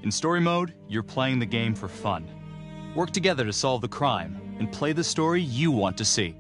In story mode, you're playing the game for fun. Work together to solve the crime and play the story you want to see.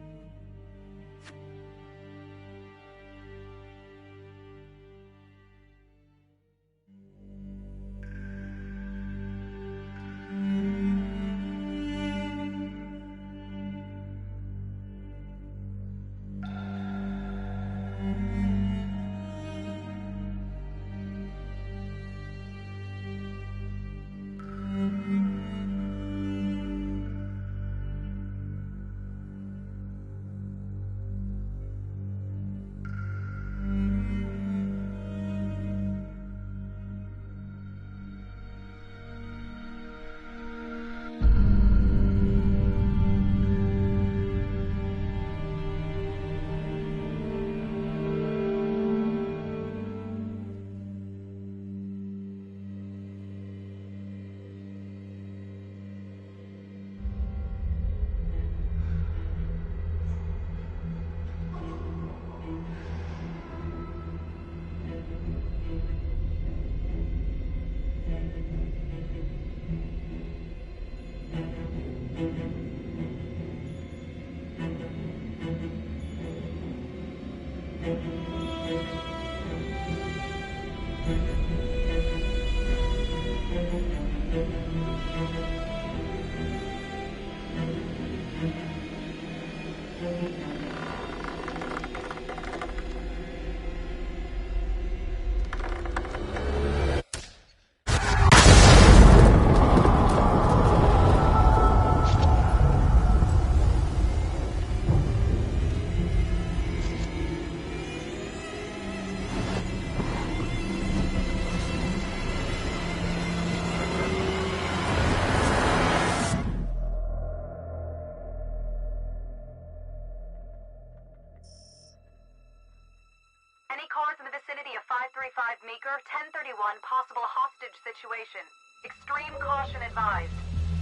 Any cars in the vicinity of 535 Meeker, 1031, possible hostage situation. Extreme caution advised.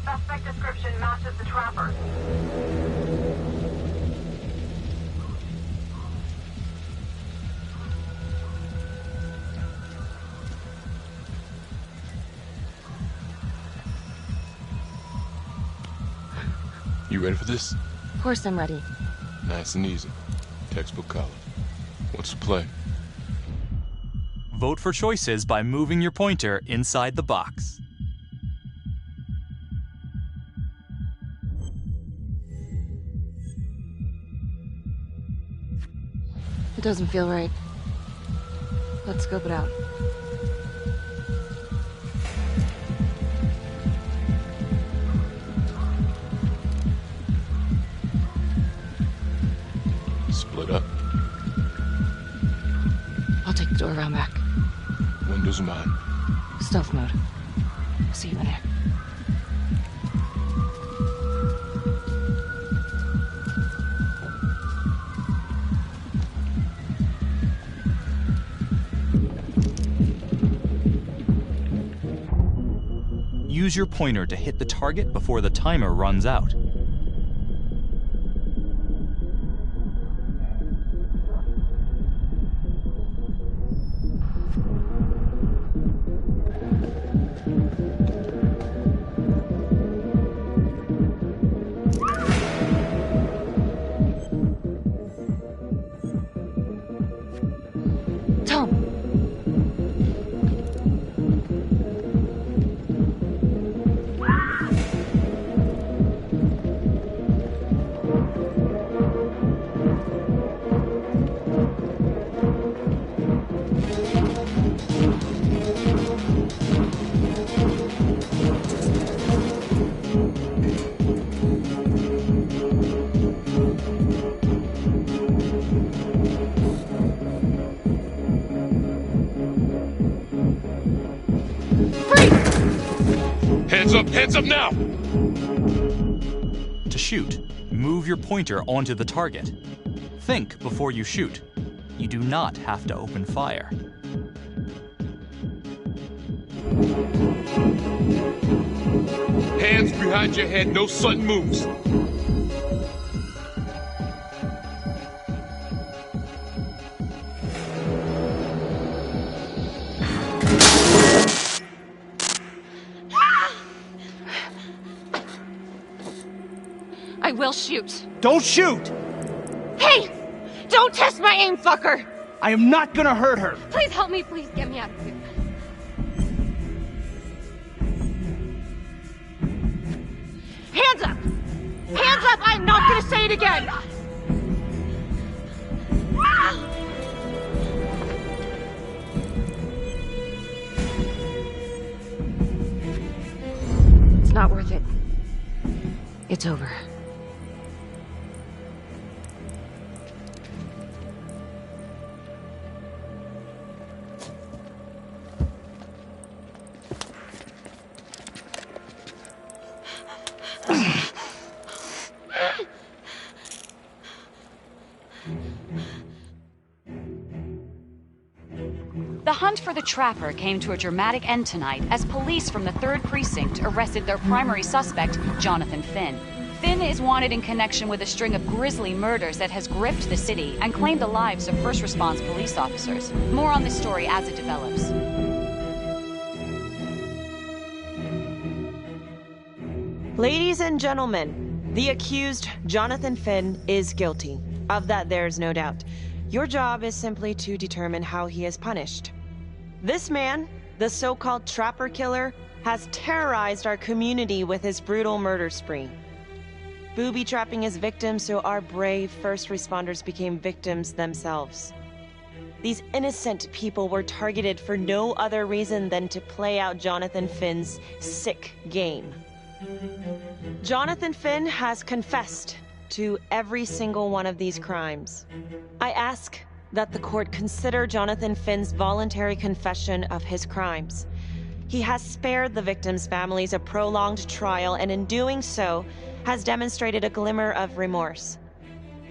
Suspect description matches the trapper. You ready for this? Of course I'm ready. Nice and easy. Textbook college. What's the play? Vote for choices by moving your pointer inside the box. It doesn't feel right. Let's scope it out. Split up. I'll take the door around back. Windows mine. Stealth mode. I'll see you in there. Use your pointer to hit the target before the timer runs out. Tom! Hands up now! To shoot, move your pointer onto the target. Think before you shoot. You do not have to open fire. Hands behind your head, no sudden moves. I will shoot. Don't shoot! Hey! Don't test my aim, fucker! I am not gonna hurt her! Please help me, please get me out of here. Hands up! Hands up! I'm not gonna say it again! It's not worth it. It's over. The hunt for the Trapper came to a dramatic end tonight as police from the 3rd Precinct arrested their primary suspect, Jonathan Finn. Finn is wanted in connection with a string of grisly murders that has gripped the city and claimed the lives of first response police officers. More on this story as it develops. Ladies and gentlemen, the accused, Jonathan Finn, is guilty. Of that, there's no doubt. Your job is simply to determine how he is punished. This man, the so-called Trapper Killer, has terrorized our community with his brutal murder spree. Booby-trapping his victims so our brave first responders became victims themselves. These innocent people were targeted for no other reason than to play out Jonathan Finn's sick game. Jonathan Finn has confessed to every single one of these crimes. I ask that the court consider Jonathan Finn's voluntary confession of his crimes. He has spared the victims' families a prolonged trial, and in doing so, has demonstrated a glimmer of remorse.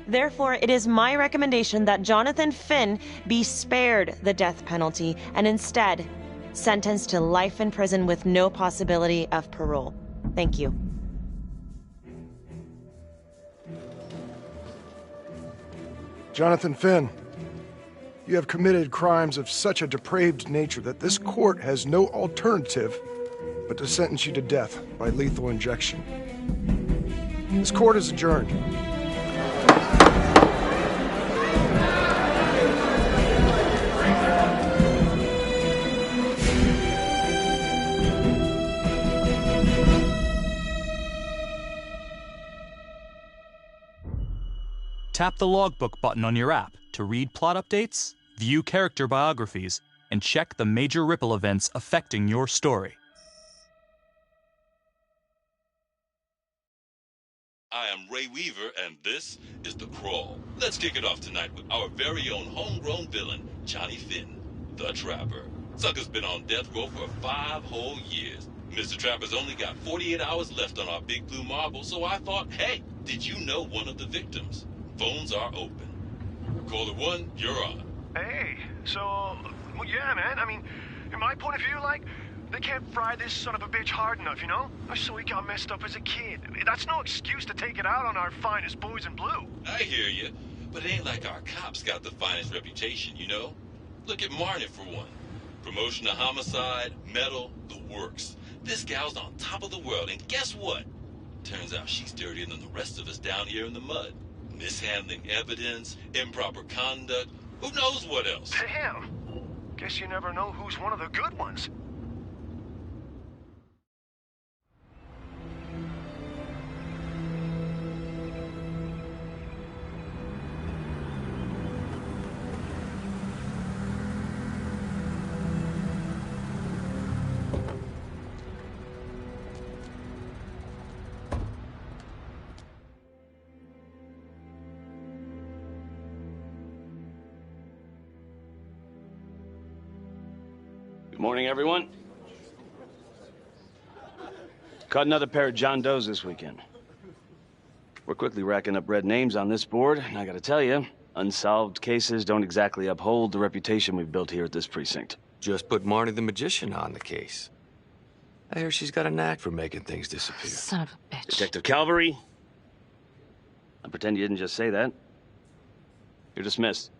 Therefore, it is my recommendation that Jonathan Finn be spared the death penalty and instead sentenced to life in prison with no possibility of parole. Thank you. Jonathan Finn, you have committed crimes of such a depraved nature that this court has no alternative but to sentence you to death by lethal injection. This court is adjourned. Tap the logbook button on your app to read plot updates, view character biographies, and check the major ripple events affecting your story. I am Ray Weaver, and this is The Crawl. Let's kick it off tonight with our very own homegrown villain, Johnny Finn, the Trapper. Sucker's been on death row for 5 whole years. Mr. Trapper's only got 48 hours left on our big blue marble, so I thought, hey, did you know one of the victims? Phones are open. Caller 1, you're on. Hey, so, well, yeah, man, I mean, in my point of view, like, they can't fry this son of a bitch hard enough, you know? So he got messed up as a kid. That's no excuse to take it out on our finest boys in blue. I hear you, but it ain't like our cops got the finest reputation, you know? Look at Marnie for one. Promotion to homicide, medal, the works. This gal's on top of the world, and guess what? Turns out she's dirtier than the rest of us down here in the mud. Mishandling evidence, improper conduct, who knows what else? Damn. Guess you never know who's one of the good ones. Good morning, everyone. Caught another pair of John Does this weekend. We're quickly racking up red names on this board, and I gotta tell you, unsolved cases don't exactly uphold the reputation we've built here at this precinct. Just put Marnie the Magician on the case. I hear she's got a knack for making things disappear. Son of a bitch. Detective Calvary? I pretend you didn't just say that. You're dismissed.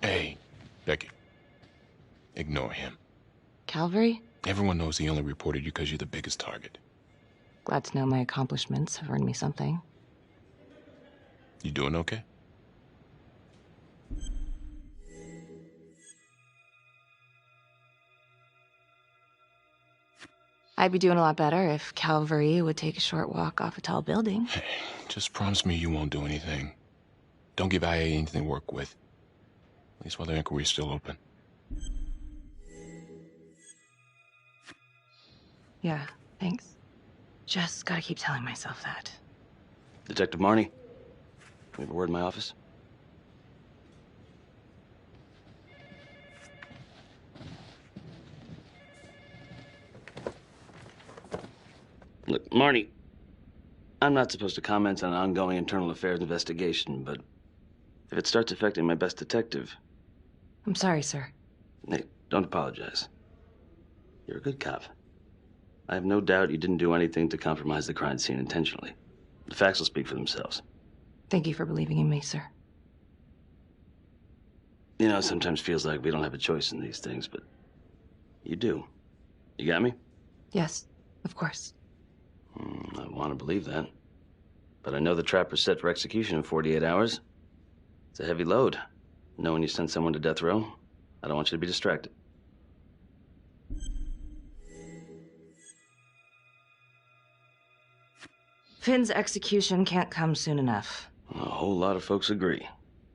Hey, Becky, ignore him. Calvary? Everyone knows he only reported you because you're the biggest target. Glad to know my accomplishments have earned me something. You doing okay? I'd be doing a lot better if Calvary would take a short walk off a tall building. Hey, just promise me you won't do anything. Don't give IA anything to work with. At least while the inquiry's still open. Yeah, thanks. Just gotta keep telling myself that. Detective Marnie, we have a word in my office. Look, Marnie, I'm not supposed to comment on an ongoing internal affairs investigation, but if it starts affecting my best detective... I'm sorry, sir. Hey, don't apologize. You're a good cop. I have no doubt you didn't do anything to compromise the crime scene intentionally. The facts will speak for themselves. Thank you for believing in me, sir. You know, it sometimes feels like we don't have a choice in these things, but you do. You got me? Yes, of course. I want to believe that. But I know the trapper's set for execution in 48 hours. It's a heavy load. Knowing you sent someone to death row, I don't want you to be distracted. Finn's execution can't come soon enough. A whole lot of folks agree.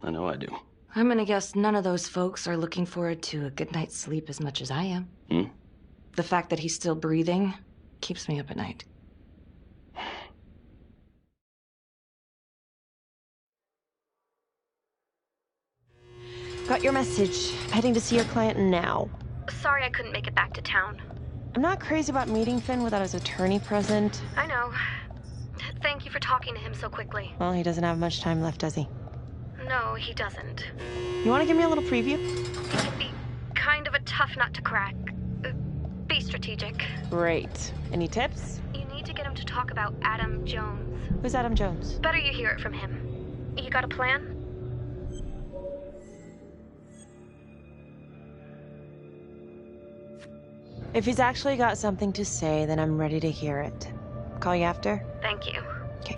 I know I do. I'm gonna guess none of those folks are looking forward to a good night's sleep as much as I am. The fact that he's still breathing keeps me up at night. Got your message. Heading to see your client now. Sorry I couldn't make it back to town. I'm not crazy about meeting Finn without his attorney present. I know. Thank you for talking to him so quickly. Well, he doesn't have much time left, does he? No, he doesn't. You want to give me a little preview? He can be kind of a tough nut to crack. Be strategic. Great. Any tips? You need to get him to talk about Adam Jones. Who's Adam Jones? Better you hear it from him. You got a plan? If he's actually got something to say, then I'm ready to hear it. Call you after? Thank you. Okay.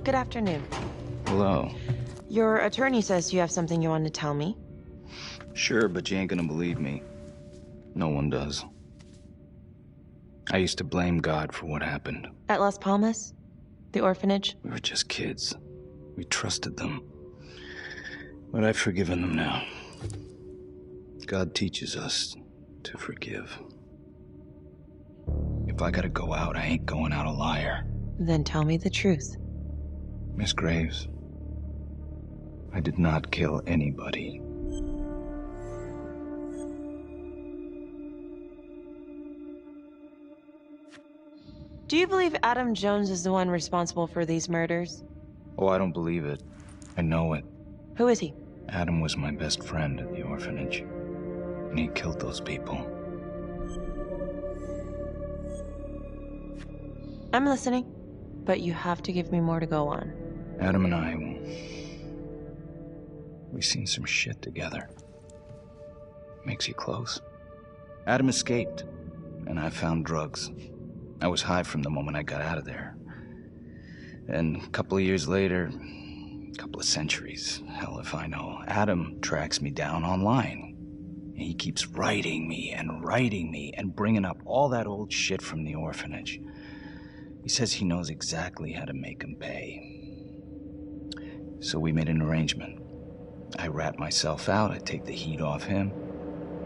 Good afternoon. Hello. Your attorney says you have something you want to tell me. Sure, but you ain't gonna believe me. No one does. I used to blame God for what happened. At Las Palmas? The orphanage? We were just kids. We trusted them. But I've forgiven them now. God teaches us to forgive. If I gotta go out, I ain't going out a liar. Then tell me the truth. Miss Graves, I did not kill anybody. Do you believe Adam Jones is the one responsible for these murders? Oh, I don't believe it. I know it. Who is he? Adam was my best friend at the orphanage. And he killed those people. I'm listening, but you have to give me more to go on. Adam and I, we seen some shit together. Makes you close. Adam escaped, and I found drugs. I was high from the moment I got out of there. And a couple of years later, a couple of centuries, hell if I know, Adam tracks me down online. And he keeps writing me and bringing up all that old shit from the orphanage. He says he knows exactly how to make him pay. So we made an arrangement. I rat myself out, I take the heat off him,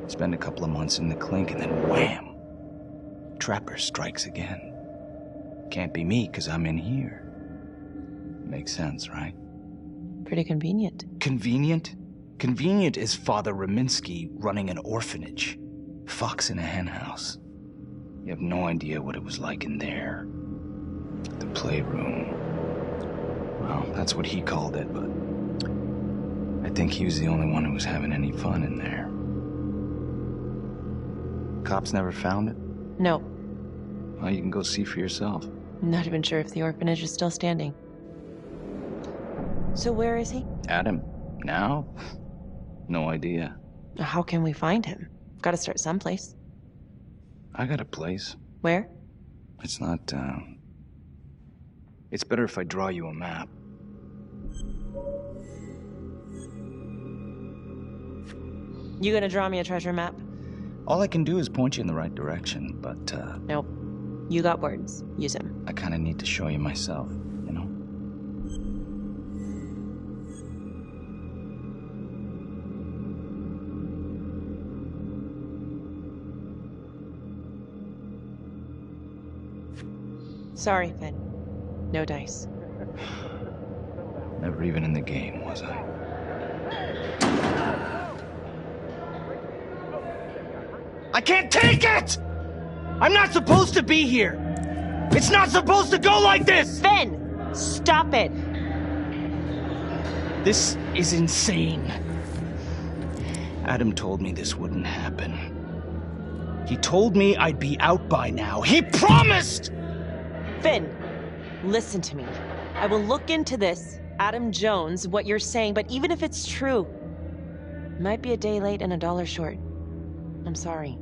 spend a couple of months in the clink, and then wham! Trapper strikes again. Can't be me, 'cause I'm in here. Makes sense, right? Pretty convenient. Convenient? Convenient is Father Raminsky running an orphanage. Fox in a henhouse. You have no idea what it was like in there. The playroom. Well, that's what he called it, but I think he was the only one who was having any fun in there. Cops never found it? No. Well, you can go see for yourself. I'm not even sure if the orphanage is still standing. So where is he? Adam? Now? No idea. How can we find him? Gotta start someplace. I got a place. Where? It's not, It's better if I draw you a map. You gonna draw me a treasure map? All I can do is point you in the right direction, but, Nope. You got words. Use them. I kinda need to show you myself, you know? Sorry, Finn. No dice. Never even in the game, was I? I can't take it! I'm not supposed to be here! It's not supposed to go like this! Finn! Stop it! This is insane. Adam told me this wouldn't happen. He told me I'd be out by now. He promised! Finn, listen to me. I will look into this, Adam Jones, what you're saying, but even if it's true, it might be a day late and $1 short. I'm sorry.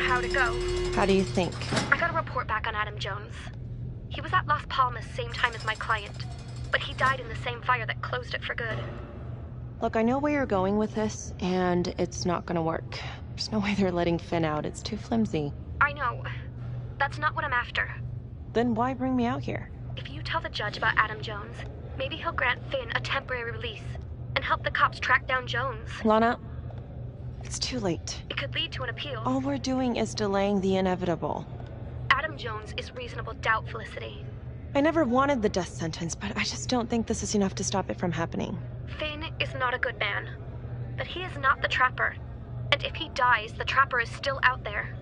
How'd it go? How do you think? I got a report back on Adam Jones. He was at Las Palmas same time as my client, but he died in the same fire that closed it for good. Look, I know where you're going with this, and it's not gonna work. There's no way they're letting Finn out. It's too flimsy. I know. That's not what I'm after. Then why bring me out here? If you tell the judge about Adam Jones, maybe he'll grant Finn a temporary release and help the cops track down Jones. Lana, it's too late. It could lead to an appeal. All we're doing is delaying the inevitable. Adam Jones is reasonable doubt, Felicity. I never wanted the death sentence, but I just don't think this is enough to stop it from happening. Finn is not a good man, but he is not the Trapper. And if he dies, the Trapper is still out there.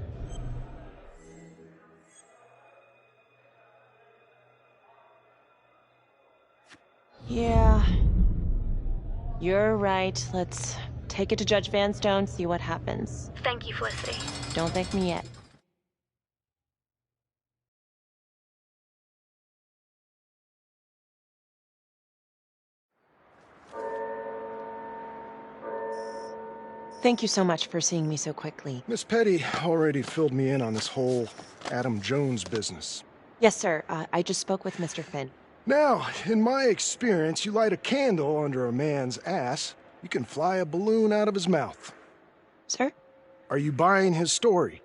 Yeah. You're right. Let's take it to Judge Van Stone, see what happens. Thank you, Felicity. Don't thank me yet. Thank you so much for seeing me so quickly. Miss Petty already filled me in on this whole Adam Jones business. Yes, sir. I just spoke with Mr. Finn. Now, in my experience, you light a candle under a man's ass, you can fly a balloon out of his mouth. Sir? Are you buying his story?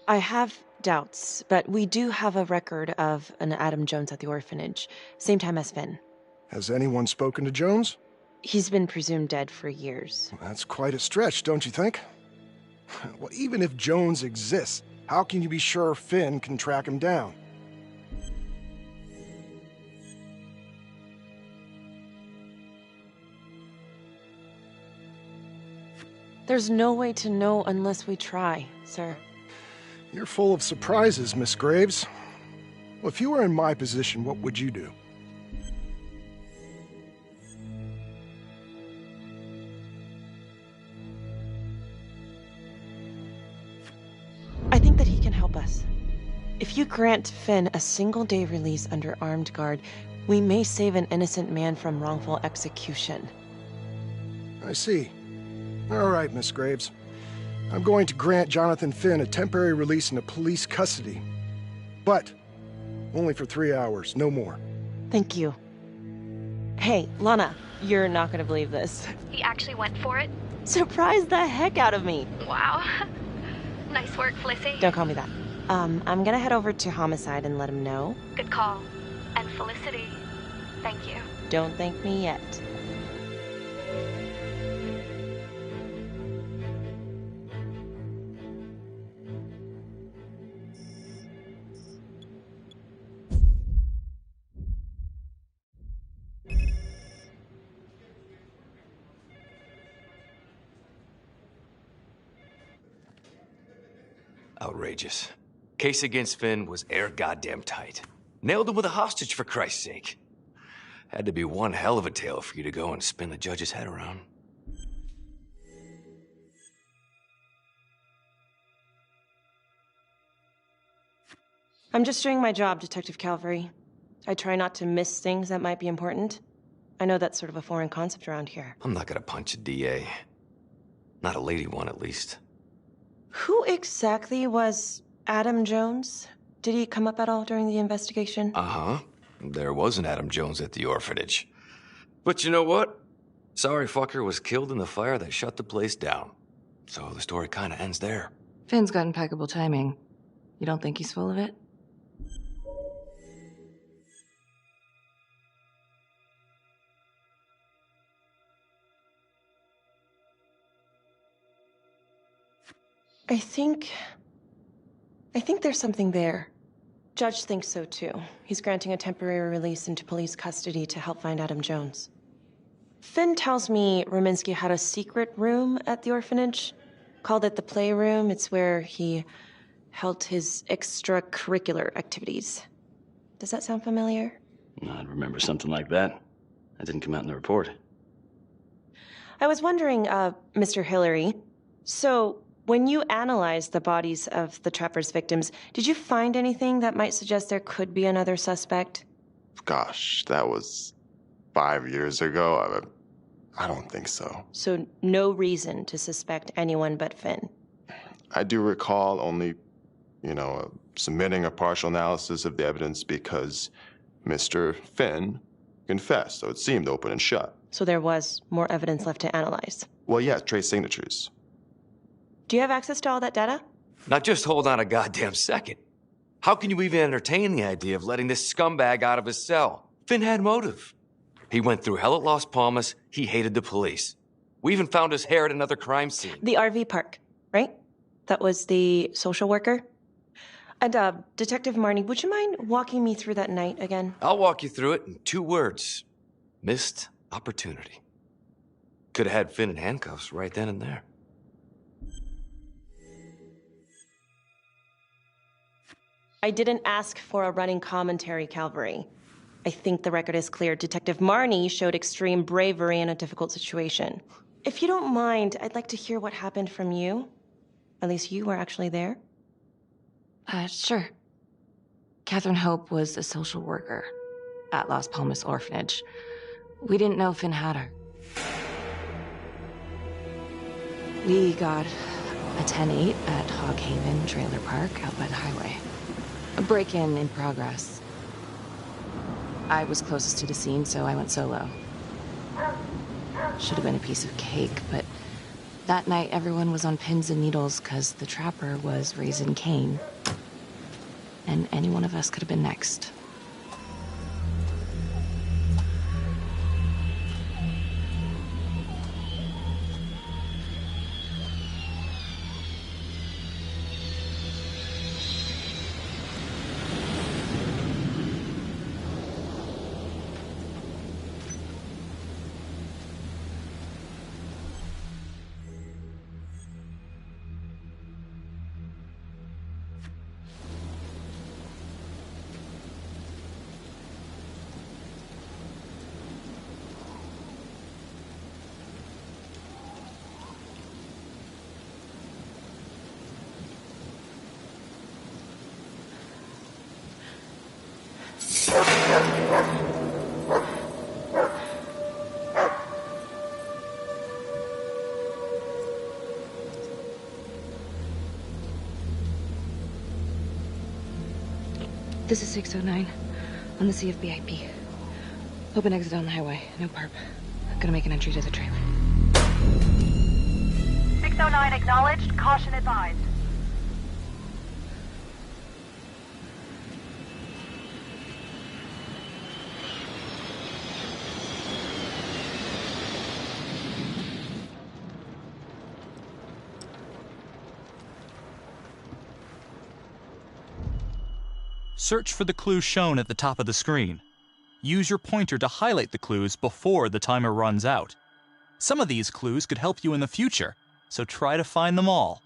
I have doubts, but we do have a record of an Adam Jones at the orphanage, same time as Finn. Has anyone spoken to Jones? He's been presumed dead for years. That's quite a stretch, don't you think? Well, even if Jones exists, how can you be sure Finn can track him down? There's no way to know unless we try, sir. You're full of surprises, Miss Graves. Well, if you were in my position, what would you do? I think that he can help us. If you grant Finn a single-day release under armed guard, we may save an innocent man from wrongful execution. I see. All right, Miss Graves. I'm going to grant Jonathan Finn a temporary release into police custody. But only for 3 hours, no more. Thank you. Hey, Lana, you're not gonna believe this. He actually went for it? Surprised the heck out of me. Wow. Nice work, Felicity. Don't call me that. I'm gonna head over to Homicide and let him know. Good call. And Felicity, thank you. Don't thank me yet. Outrageous. Case against Finn was air goddamn tight. Nailed him with a hostage, for Christ's sake. Had to be one hell of a tale for you to go and spin the judge's head around. I'm just doing my job, Detective Calvary. I try not to miss things that might be important. I know that's sort of a foreign concept around here. I'm not gonna punch a DA. Not a lady one, at least. Who exactly was Adam Jones? Did he come up at all during the investigation? Uh-huh. There was an Adam Jones at the orphanage. But you know what? Sorry fucker was killed in the fire that shut the place down. So the story kinda ends there. Finn's got impeccable timing. You don't think he's full of it? I think there's something there. Judge thinks so too. He's granting a temporary release into police custody to help find Adam Jones. Finn tells me Rominsky had a secret room at the orphanage. Called it the playroom. It's where he held his extracurricular activities. Does that sound familiar? I'd remember something like that. That didn't come out in the report. I was wondering, Mr. Hillary, so when you analyzed the bodies of the Trapper's victims, did you find anything that might suggest there could be another suspect? Gosh, that was 5 years ago. I don't think so. So no reason to suspect anyone but Finn? I do recall only, submitting a partial analysis of the evidence because Mr. Finn confessed, so it seemed open and shut. So there was more evidence left to analyze? Well, yeah, trace signatures. Do you have access to all that data? Now just hold on a goddamn second. How can you even entertain the idea of letting this scumbag out of his cell? Finn had motive. He went through hell at Las Palmas. He hated the police. We even found his hair at another crime scene. The RV park, right? That was the social worker? And, Detective Marnie, would you mind walking me through that night again? I'll walk you through it in 2 words. Missed opportunity. Could have had Finn in handcuffs right then and there. I didn't ask for a running commentary, Calvary. I think the record is clear. Detective Marnie showed extreme bravery in a difficult situation. If you don't mind, I'd like to hear what happened from you. At least you were actually there. Sure. Catherine Hope was a social worker at Las Palmas Orphanage. We didn't know Finn had her. We got a 10-8 at Hog Haven Trailer Park out by the highway. A break-in in progress. I was closest to the scene, so I went solo. Should have been a piece of cake, but that night everyone was on pins and needles because the Trapper was raising Cain. And any one of us could have been next. This is 609 on the CFBIP. Open exit on the highway. No perp. Gonna make an entry to the trailer. 609 acknowledged. Caution advised. Search for the clues shown at the top of the screen. Use your pointer to highlight the clues before the timer runs out. Some of these clues could help you in the future, so try to find them all.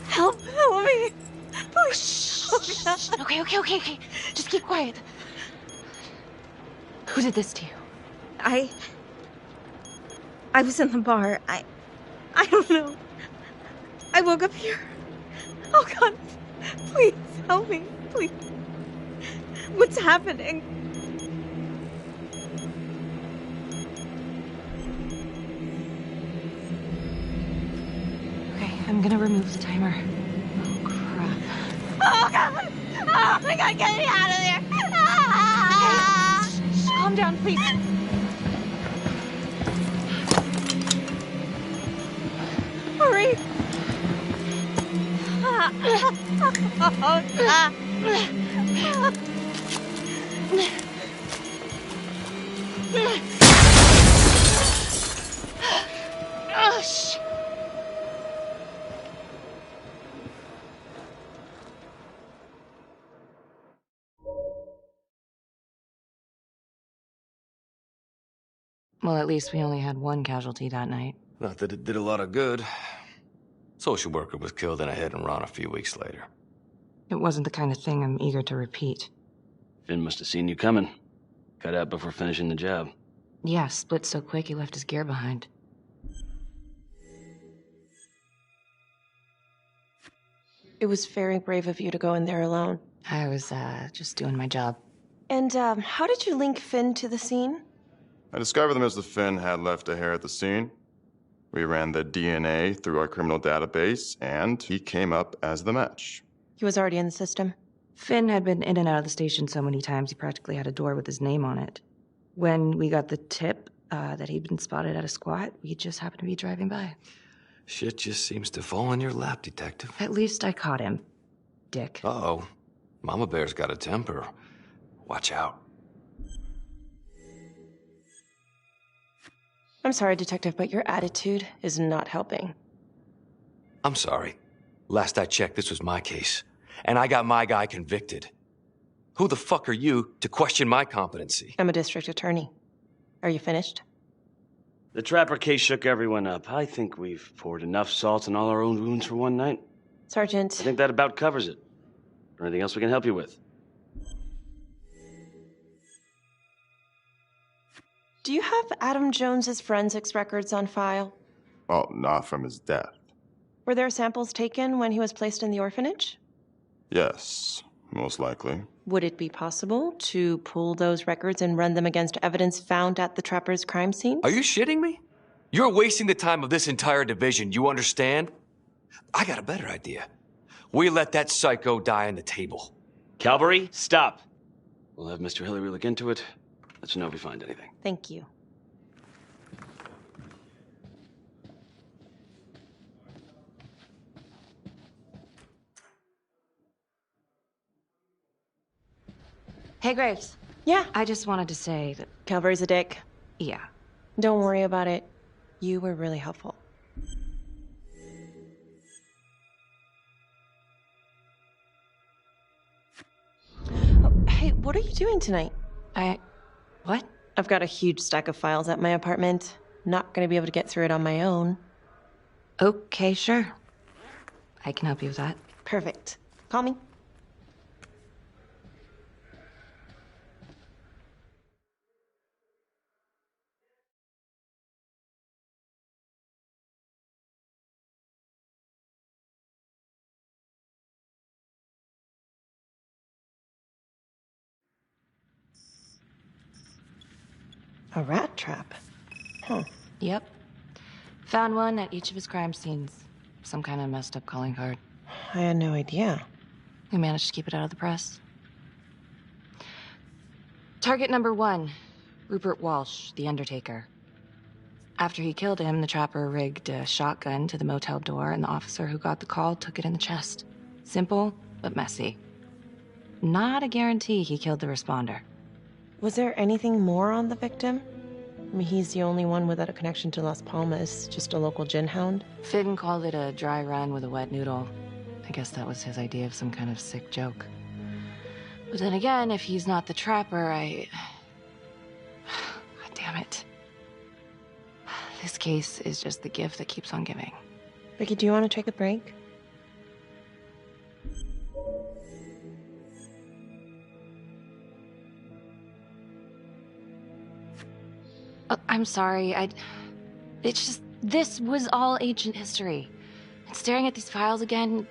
Help me. Please. Okay. Just keep quiet. Who did this to you? I was in the bar. I don't know. I woke up here. Oh God, please help me, please. What's happening? Okay, I'm gonna remove the timer. Oh, crap. Oh God! Oh my God, get me out of there! Ah! Okay, shh, calm down, please. Hurry! Oh, shit. Well, at least we only had one casualty that night. Not that it did a lot of good. Social worker was killed in a hit and run a few weeks later. It wasn't the kind of thing I'm eager to repeat. Finn must have seen you coming. Cut out before finishing the job. Yeah, split so quick he left his gear behind. It was very brave of you to go in there alone. I was, just doing my job. And, how did you link Finn to the scene? I discovered that Mr. Finn had left a hair at the scene. We ran the DNA through our criminal database, and he came up as the match. He was already in the system. Finn had been in and out of the station so many times he practically had a door with his name on it. When we got the tip that he'd been spotted at a squat, we just happened to be driving by. Shit just seems to fall in your lap, Detective. At least I caught him, dick. Uh-oh. Mama Bear's got a temper. Watch out. I'm sorry, Detective, but your attitude is not helping. I'm sorry. Last I checked, this was my case. And I got my guy convicted. Who the fuck are you to question my competency? I'm a district attorney. Are you finished? The Trapper case shook everyone up. I think we've poured enough salt in all our own wounds for one night. Sergeant. I think that about covers it. Or anything else we can help you with? Do you have Adam Jones's forensics records on file? Well, not from his death. Were there samples taken when he was placed in the orphanage? Yes, most likely. Would it be possible to pull those records and run them against evidence found at the Trapper's crime scene? Are you shitting me? You're wasting the time of this entire division, you understand? I got a better idea. We let that psycho die on the table. Calvary, stop. We'll have Mr. Hillary look into it. Let you know if we find anything. Thank you. Hey, Graves. Yeah? I just wanted to say that... Calvary's a dick. Yeah. Don't worry about it. You were really helpful. Oh, hey, what are you doing tonight? What? I've got a huge stack of files at my apartment. Not gonna be able to get through it on my own. Okay, sure. I can help you with that. Perfect. Call me. A rat trap? Huh. Yep. Found one at each of his crime scenes. Some kind of messed up calling card. I had no idea. We managed to keep it out of the press. Target number 1, Rupert Walsh, the Undertaker. After he killed him, the trapper rigged a shotgun to the motel door, and the officer who got the call took it in the chest. Simple, but messy. Not a guarantee he killed the responder. Was there anything more on the victim? I mean, he's the only one without a connection to Las Palmas, just a local gin hound. Finn called it a dry run with a wet noodle. I guess that was his idea of some kind of sick joke. But then again, if he's not the trapper, God damn it. This case is just the gift that keeps on giving. Becky, do you want to take a break? I'm sorry, it's just, this was all ancient history. And staring at these files again,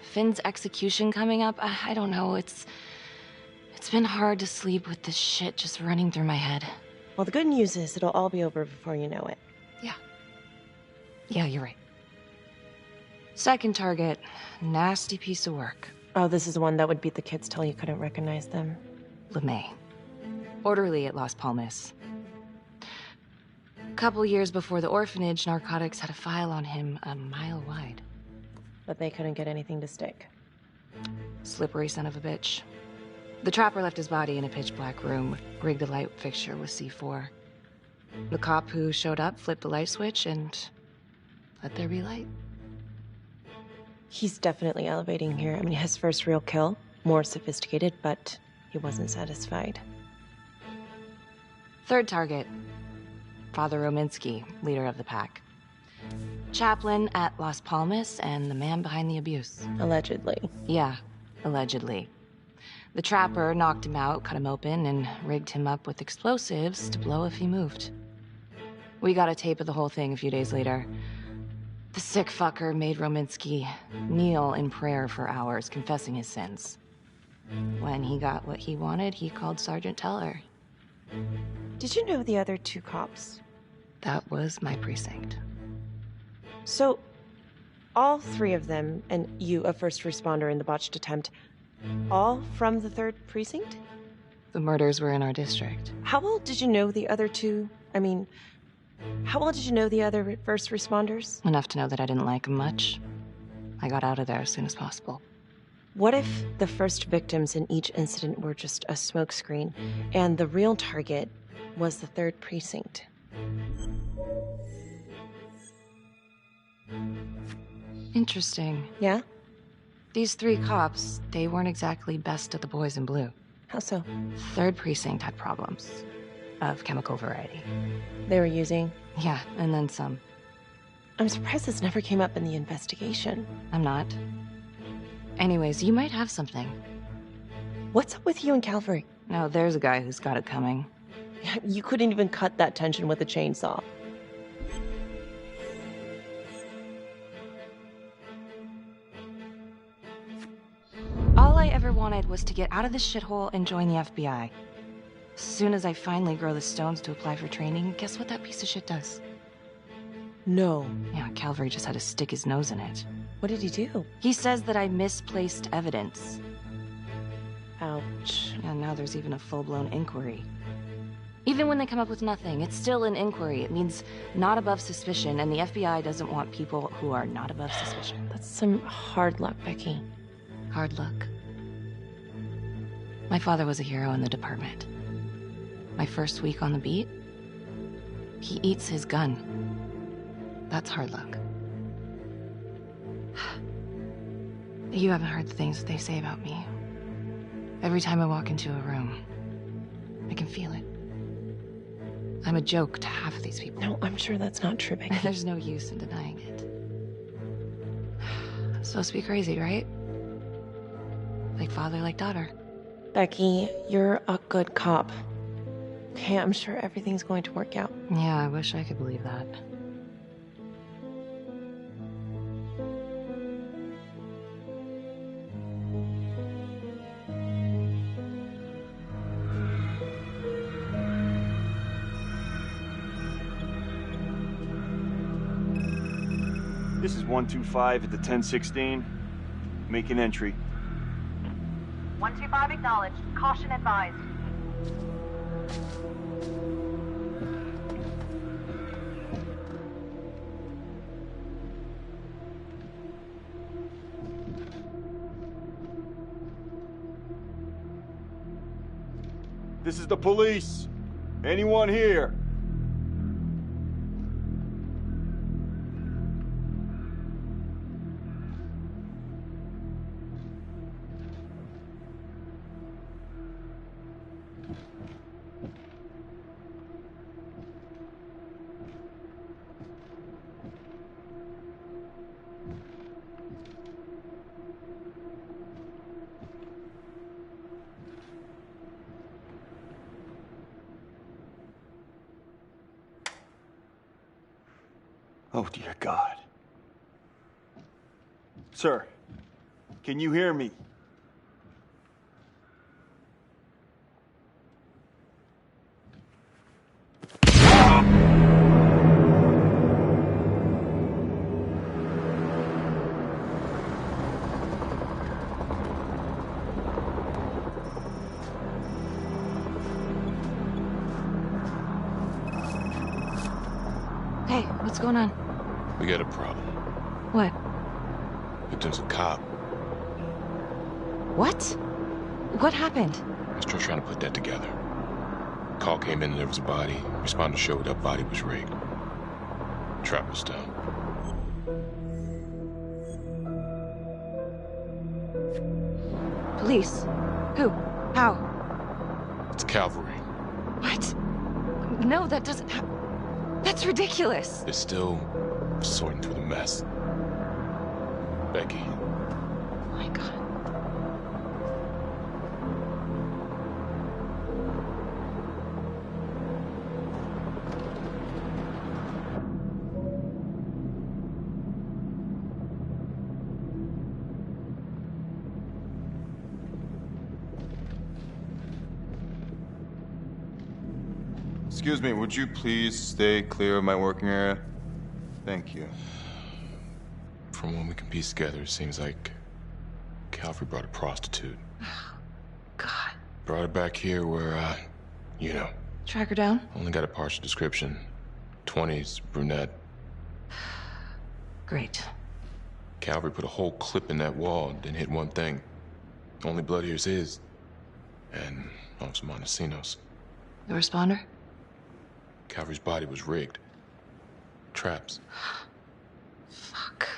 Finn's execution coming up, I don't know, it's been hard to sleep with this shit just running through my head. Well, the good news is it'll all be over before you know it. Yeah, you're right. Second target, nasty piece of work. Oh, this is the one that would beat the kids till you couldn't recognize them. LeMay. Orderly at Las Palmas. A couple years before the orphanage, narcotics had a file on him a mile wide. But they couldn't get anything to stick. Slippery son of a bitch. The trapper left his body in a pitch-black room, rigged a light fixture with C4. The cop who showed up flipped the light switch and let there be light. He's definitely elevating here. I mean, his first real kill, more sophisticated, but he wasn't satisfied. Third target, Father Rominsky, leader of the pack. Chaplain at Las Palmas and the man behind the abuse. Allegedly. Yeah, allegedly. The trapper knocked him out, cut him open, and rigged him up with explosives to blow if he moved. We got a tape of the whole thing a few days later. The sick fucker made Rominsky kneel in prayer for hours, confessing his sins. When he got what he wanted, he called Sergeant Teller. Did you know the other 2 cops? That was my precinct. So, all 3 of them, and you, a first responder in the botched attempt, all from the 3rd precinct? The murders were in our district. How well did you know the other 2? I mean, how well did you know the other first responders? Enough to know that I didn't like them much. I got out of there as soon as possible. What if the first victims in each incident were just a smokescreen, and the real target was the 3rd precinct? Interesting. Yeah? These 3 cops, they weren't exactly best of the boys in blue. How so? 3rd precinct had problems. Of chemical variety. They were using? Yeah, and then some. I'm surprised this never came up in the investigation. I'm not. Anyways, you might have something. What's up with you and Calvary? No, there's a guy who's got it coming. You couldn't even cut that tension with a chainsaw. All I ever wanted was to get out of this shithole and join the FBI. As soon as I finally grow the stones to apply for training, guess what that piece of shit does? No. Yeah, Calvary just had to stick his nose in it. What did he do? He says that I misplaced evidence. Ouch. And now there's even a full-blown inquiry. Even when they come up with nothing, it's still an inquiry. It means not above suspicion, and the FBI doesn't want people who are not above suspicion. That's some hard luck, Becky. Hard luck. My father was a hero in the department. My first week on the beat, he eats his gun. That's hard luck. You haven't heard the things that they say about me. Every time I walk into a room, I can feel it. I'm a joke to half of these people. No, I'm sure that's not true, Becky. There's no use in denying it. I'm supposed to be crazy, right? Like father, like daughter. Becky, you're a good cop. Okay, I'm sure everything's going to work out. Yeah, I wish I could believe that. This is 125 at the 1016. Make an entry. 125 acknowledged. Caution advised. This is the police. Anyone here? Oh, dear God. Sir, can you hear me? Hey, what's going on? We got a problem. What? Victim's a cop. What? What happened? I was still trying to put that together. Call came in and there was a body. Responder showed up, body was rigged. Trap was down. Police? Who? How? It's cavalry. What? No, that doesn't happen. That's ridiculous. They're still sorting through the mess. Becky. Oh my God. Excuse me, would you please stay clear of my working area? Thank you. From what we can piece together, it seems like Calvary brought a prostitute. God. Brought her back here where, you know. Track her down? Only got a partial description. 20s, brunette. Great. Calvary put a whole clip in that wall, didn't hit one thing. Only blood here's his. And Officer Montesinos. The responder? Calvary's body was rigged. Traps. Fuck.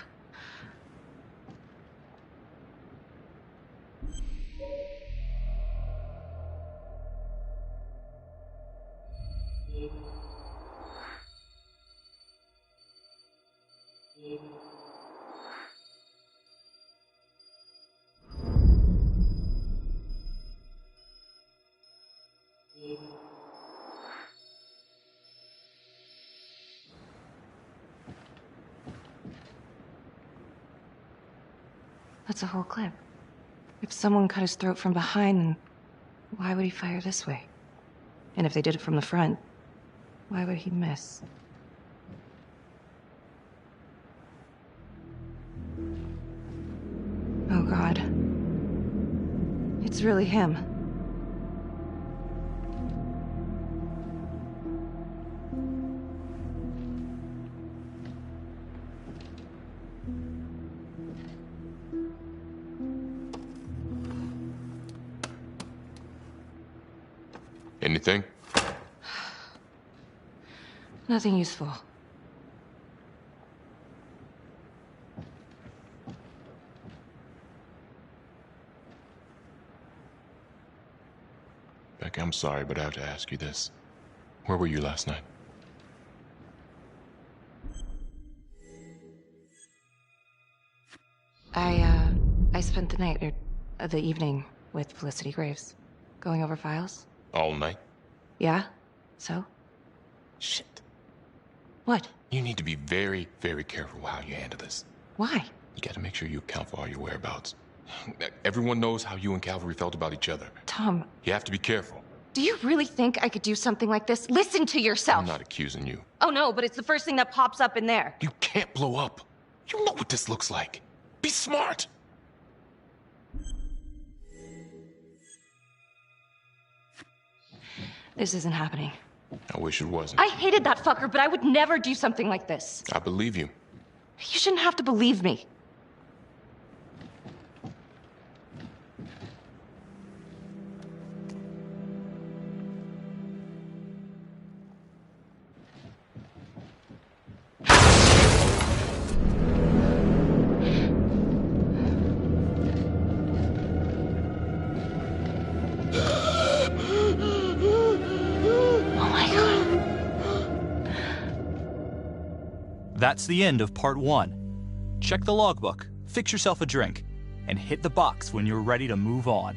That's a whole clip. If someone cut his throat from behind, then why would he fire this way? And if they did it from the front, why would he miss? Oh, God. It's really him. Anything? Nothing useful. Becky, I'm sorry, but I have to ask you this. Where were you last night? I spent the night, or the evening, with Felicity Graves. Going over files. All night? Yeah? So? Shit. What? You need to be very, very careful how you handle this. Why? You gotta make sure you account for all your whereabouts. Everyone knows how you and Calvary felt about each other. Tom. You have to be careful. Do you really think I could do something like this? Listen to yourself! I'm not accusing you. Oh no, but it's the first thing that pops up in there. You can't blow up. You know what this looks like. Be smart. This isn't happening. I wish it wasn't. I hated that fucker, but I would never do something like this. I believe you. You shouldn't have to believe me. That's the end of part 1. Check the logbook, fix yourself a drink, and hit the box when you're ready to move on.